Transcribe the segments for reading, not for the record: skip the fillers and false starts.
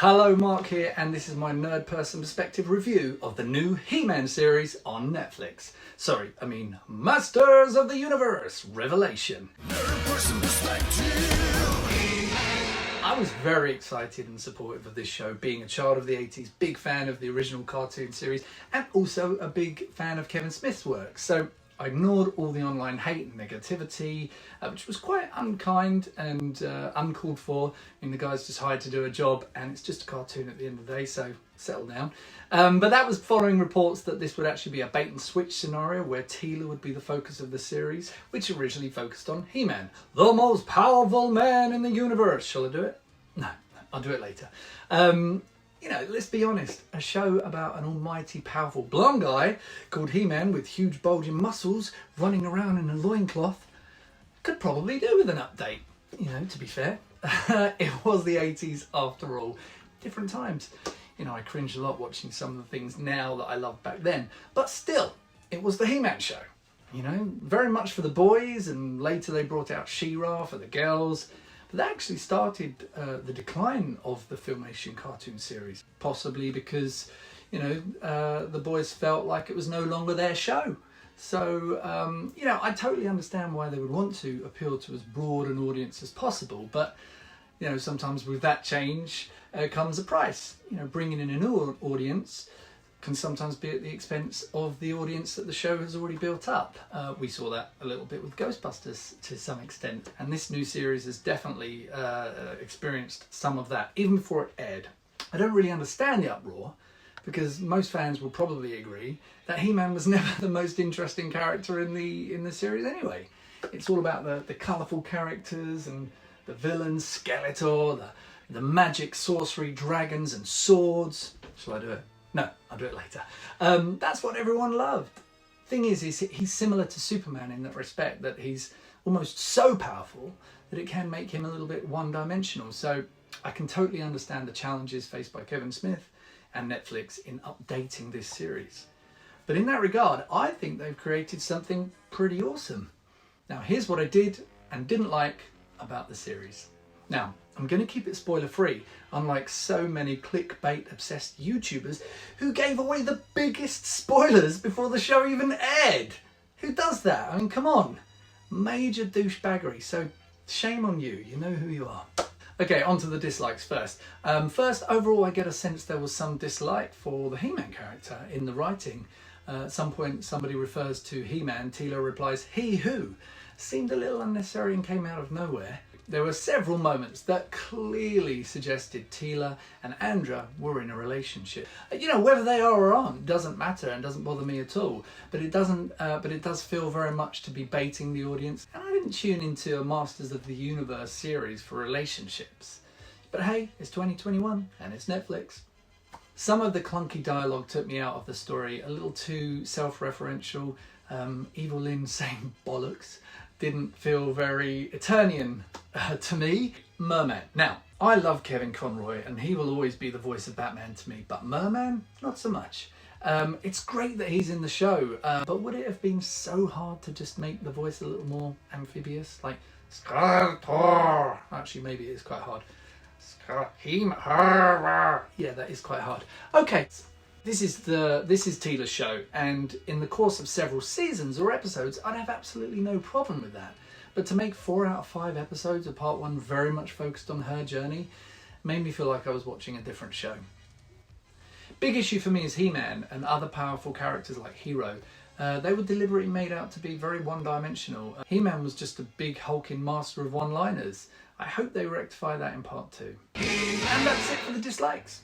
Hello, Mark here, and this is my Nerd Person Perspective review of the new He-Man series on Netflix. Sorry, I mean Masters of the Universe Revelation. Nerd Person Perspective. I was very excited and supportive of this show, being a child of the 80s, big fan of the original cartoon series, and also a big fan of Kevin Smith's work. So I ignored all the online hate and negativity, which was quite unkind and uncalled for. I mean, the guy's just hired to do a job and it's just a cartoon at the end of the day, so settle down. But that was following reports that this would actually be a bait and switch scenario where Teela would be the focus of the series, which originally focused on He-Man, the most powerful man in the universe. Shall I do it? No, I'll do it later. You know, let's be honest, a show about an almighty powerful blonde guy called He-Man with huge bulging muscles running around in a loincloth could probably do with an update, you know, to be fair. It was the 80s after all. Different times. You know, I cringe a lot watching some of the things now that I loved back then. But still, it was the He-Man show. You know, very much for the boys, and later they brought out She-Ra for the girls. That actually started the decline of the Filmation cartoon series, possibly because, you know, the boys felt like it was no longer their show. So, you know, I totally understand why they would want to appeal to as broad an audience as possible, but, you know, sometimes with that change comes a price. You know, bringing in a new audience can sometimes be at the expense of the audience that the show has already built up. We saw that a little bit with Ghostbusters to some extent, and this new series has definitely experienced some of that, even before it aired. I don't really understand the uproar, because most fans will probably agree that He-Man was never the most interesting character in the series anyway. It's all about the colourful characters and the villains, Skeletor, the magic, sorcery, dragons and swords. Shall I do it? No, I'll do it later. That's what everyone loved. Thing is, he's similar to Superman in that respect, that he's almost so powerful that it can make him a little bit one-dimensional. So I can totally understand the challenges faced by Kevin Smith and Netflix in updating this series. But in that regard, I think they've created something pretty awesome. Now, here's what I did and didn't like about the series. Now, I'm going to keep it spoiler free, unlike so many clickbait obsessed YouTubers who gave away the biggest spoilers before the show even aired. Who does that? I mean, come on. Major douchebaggery, so shame on you, you know who you are. Okay, on to the dislikes first. First, overall I get a sense there was some dislike for the He-Man character in the writing. At some point somebody refers to He-Man, Teela replies, "He who?" Seemed a little unnecessary and came out of nowhere. There were several moments that clearly suggested Teela and Andra were in a relationship. You know, whether they are or aren't doesn't matter and doesn't bother me at all. But it does feel very much to be baiting the audience. And I didn't tune into a Masters of the Universe series for relationships. But hey, it's 2021 and it's Netflix. Some of the clunky dialogue took me out of the story, a little too self-referential. Evil Lynn saying bollocks didn't feel very Eternian to me. Merman. Now, I love Kevin Conroy and he will always be the voice of Batman to me, but Merman, not so much. It's great that he's in the show, but would it have been so hard to just make the voice a little more amphibious? Like, Skeletor. Actually, maybe it is quite hard. Yeah, that is quite hard. Okay. This is Teela's show, and in the course of several seasons or episodes, I'd have absolutely no problem with that. But to make 4 out of 5 episodes of part 1 very much focused on her journey made me feel like I was watching a different show. Big issue for me is He-Man and other powerful characters like Hero. They were deliberately made out to be very one-dimensional. He-Man was just a big hulking master of one-liners. I hope they rectify that in part 2. And that's it for the dislikes.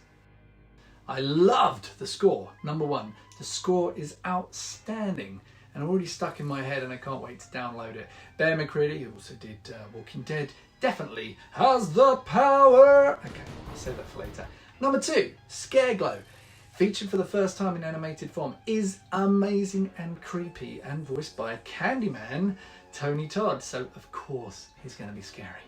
I loved the score. Number 1, the score is outstanding and already stuck in my head and I can't wait to download it. Bear McCready, who also did Walking Dead, definitely has the power. Okay, I'll save that for later. Number 2, Scareglow, featured for the first time in animated form, is amazing and creepy and voiced by Candyman Tony Todd, so of course he's going to be scary.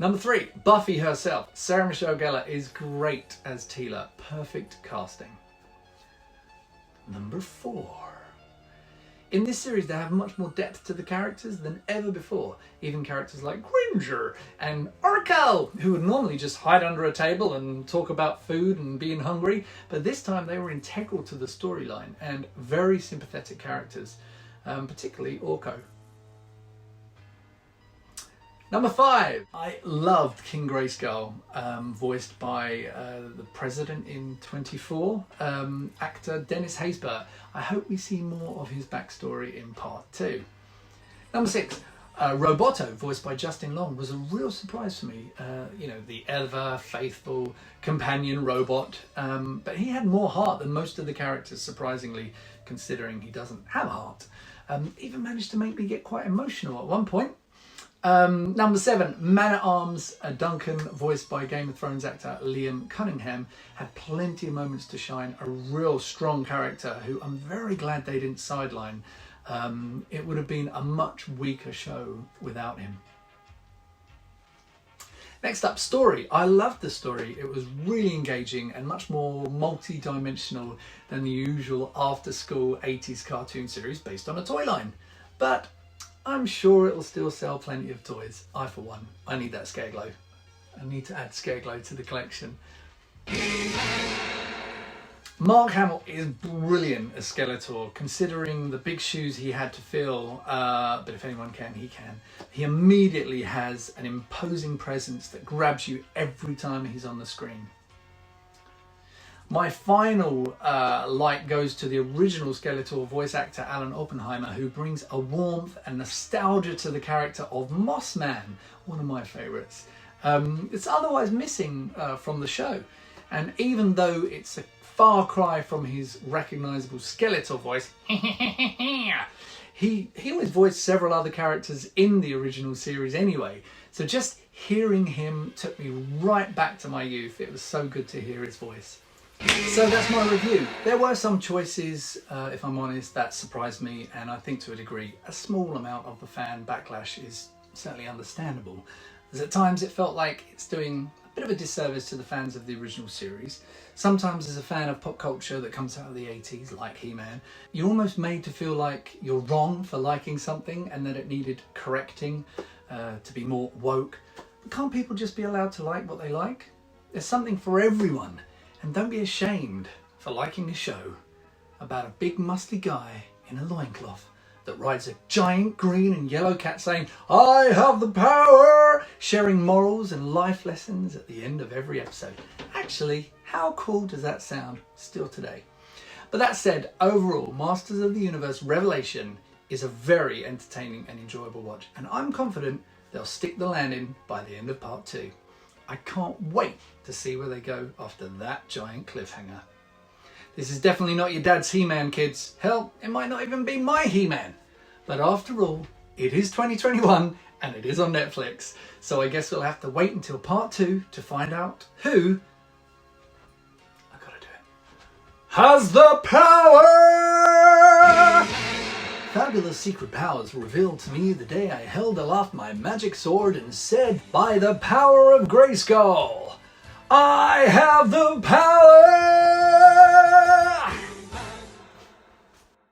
Number 3, Buffy herself. Sarah Michelle Gellar is great as Teela. Perfect casting. Number 4, In this series, they have much more depth to the characters than ever before. Even characters like Cringer and Urkel, who would normally just hide under a table and talk about food and being hungry, but this time they were integral to the storyline and very sympathetic characters, particularly Orko. Number 5, I loved King Grayskull, voiced by the President in 24, actor Dennis Haysbert. I hope we see more of his backstory in part 2. Number 6, Roboto, voiced by Justin Long, was a real surprise for me. The ever faithful companion robot, but he had more heart than most of the characters, surprisingly, considering he doesn't have a heart. Even managed to make me get quite emotional at one point. Number 7, Man-at-Arms Duncan, voiced by Game of Thrones actor Liam Cunningham, had plenty of moments to shine. A real strong character who I'm very glad they didn't sideline. It would have been a much weaker show without him. Next up, story. I loved the story. It was really engaging and much more multi-dimensional than the usual after-school 80s cartoon series based on a toy line. But I'm sure it'll still sell plenty of toys. I, for one, I need that Scareglow. I need to add Scareglow to the collection. Mark Hamill is brilliant as Skeletor, considering the big shoes he had to fill, but if anyone can, he can. He immediately has an imposing presence that grabs you every time he's on the screen. My final light goes to the original Skeletor voice actor Alan Oppenheimer, who brings a warmth and nostalgia to the character of Mossman, one of my favourites. It's otherwise missing from the show, and even though it's a far cry from his recognisable Skeletor voice, he always voiced several other characters in the original series anyway, so just hearing him took me right back to my youth. It was so good to hear his voice. So that's my review. There were some choices, if I'm honest, that surprised me, and I think to a degree a small amount of the fan backlash is certainly understandable, as at times it felt like it's doing a bit of a disservice to the fans of the original series. Sometimes as a fan of pop culture that comes out of the 80s, like He-Man, you're almost made to feel like you're wrong for liking something and that it needed correcting to be more woke. But can't people just be allowed to like what they like? There's something for everyone. And don't be ashamed for liking a show about a big musty guy in a loincloth that rides a giant green and yellow cat saying, "I have the power!" sharing morals and life lessons at the end of every episode. Actually, how cool does that sound still today? But that said, overall, Masters of the Universe Revelation is a very entertaining and enjoyable watch, and I'm confident they'll stick the landing by the end of part 2. I can't wait to see where they go after that giant cliffhanger. This is definitely not your dad's He-Man, kids. Hell, it might not even be my He-Man. But after all, it is 2021 and it is on Netflix. So I guess we'll have to wait until part 2 to find out who, I gotta do it, has the power! Fabulous secret powers revealed to me the day I held aloft my magic sword and said, "By the power of Grayskull, I have the power!"